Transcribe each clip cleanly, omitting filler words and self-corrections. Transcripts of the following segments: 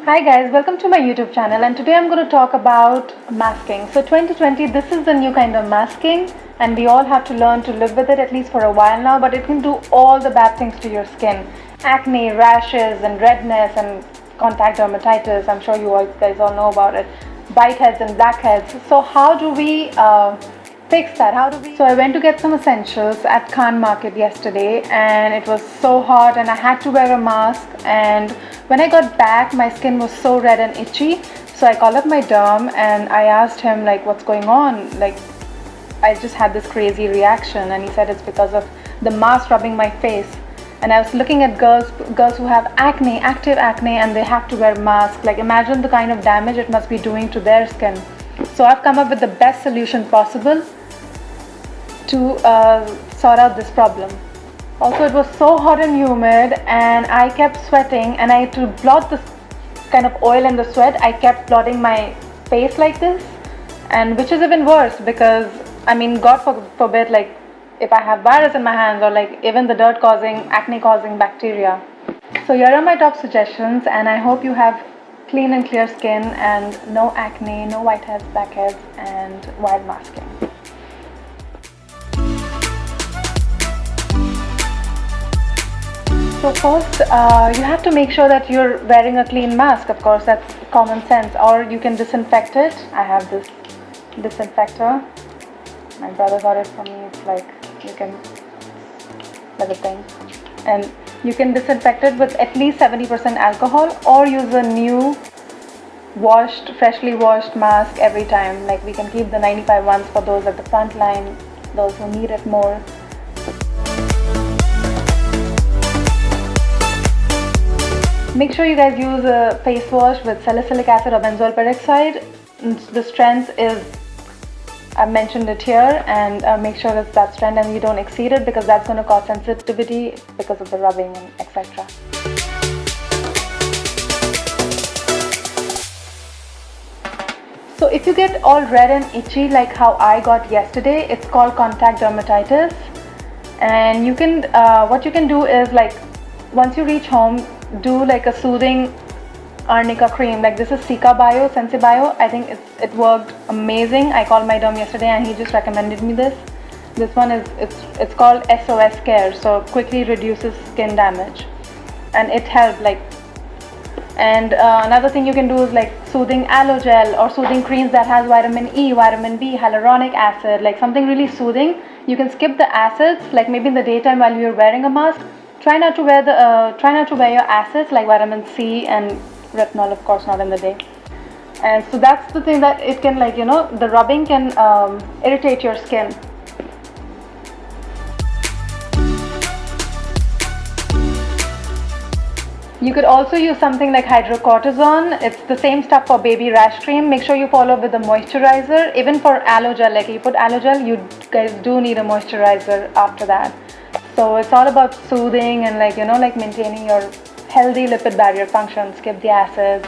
Hi guys, welcome to my YouTube channel, and today I'm going to talk about masking. So 2020, this is the new kind of masking, and we all have to learn to live with it at least for a while now, but it can do all the bad things to your skin. Acne, rashes and redness and contact dermatitis. I'm sure you all guys all know about it. Whiteheads and blackheads. So how do we fix that? So I went to get some essentials at Khan Market yesterday, and it was so hot and I had to wear a mask, and when I got back my skin was so red and itchy. So I called up my derm and I asked him like, what's going on? Like, I just had this crazy reaction, and he said it's because of the mask rubbing my face. And I was looking at girls who have acne, active acne, and they have to wear masks. Like, imagine the kind of damage it must be doing to their skin. So I've come up with the best solution possible to sort out this problem. Also, it was so hot and humid and I kept sweating, and I had to blot this kind of oil in the sweat. I kept blotting my face like this, and which is even worse because, I mean, God forbid, like if I have virus in my hands, or like even the dirt causing, acne causing bacteria. So here are my top suggestions, and I hope you have clean and clear skin and no acne, no whiteheads, blackheads, and while masking. So first, you have to make sure that you're wearing a clean mask. Of course, that's common sense. Or you can disinfect it. I have this disinfector. My brother got it for me. It's like, you can, like a thing. And you can disinfect it with at least 70% alcohol, or use a new freshly washed mask every time. Like, we can keep the 95 ones for those at the front line, those who need it more. Make sure you guys use a face wash with salicylic acid or benzoyl peroxide. The strength is, I've mentioned it here, and make sure it's that strength and you don't exceed it, because that's going to cause sensitivity because of the rubbing and etc. So if you get all red and itchy like how I got yesterday, it's called contact dermatitis. And you can, what you can do is, like, once you reach home, do like a soothing arnica cream. Like, this is Sensi Bio. I think it worked amazing. I called my derm yesterday and he just recommended me this. This one is, it's called SOS Care, so quickly reduces skin damage, and it helped. Like, and another thing you can do is like soothing aloe gel, or soothing creams that has vitamin E, vitamin B, hyaluronic acid, like something really soothing. You can skip the acids, like maybe in the daytime while you're wearing a mask. Try not to wear your acids like vitamin C and retinol, of course, not in the day. And so that's the thing, that it can, like, you know, the rubbing can irritate your skin. You could also use something like hydrocortisone. It's the same stuff for baby rash cream. Make sure you follow up with a moisturizer. Even for aloe gel, like you put aloe gel, you guys do need a moisturizer after that. So it's all about soothing and, like, you know, like maintaining your healthy lipid barrier function. Skip the acids.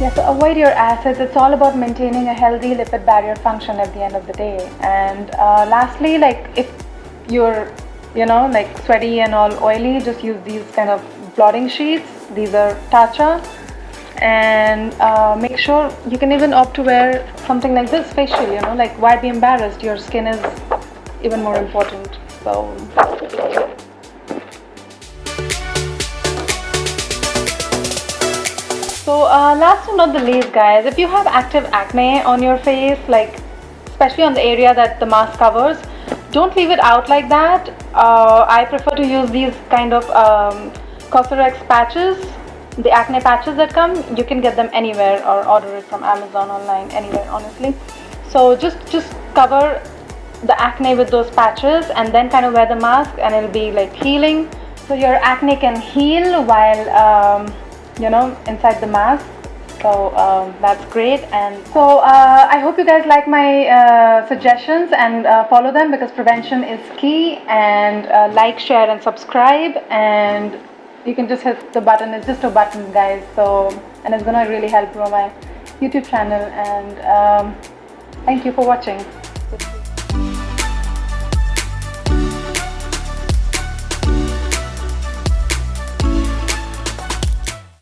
Yeah, so avoid your acids. It's all about maintaining a healthy lipid barrier function at the end of the day. And lastly, like, if you're, you know, like sweaty and all oily, just use these kind of blotting sheets. These are Tatcha. And make sure you can even opt to wear something like this facial, you know, like, why be embarrassed? Your skin is even more important. So last but not the least, guys, if you have active acne on your face, like especially on the area that the mask covers, don't leave it out like that. I prefer to use these kind of Cosrx patches. The acne patches that come, you can get them anywhere, or order it from Amazon, online, anywhere, honestly. So just cover the acne with those patches, and then kind of wear the mask, and it'll be like healing. So your acne can heal while you know, inside the mask. So that's great. And so I hope you guys like my suggestions and follow them, because prevention is key. And like, share and subscribe, and you can just hit the button. It's just a button, guys. So, and it's gonna really help grow my YouTube channel. And thank you for watching.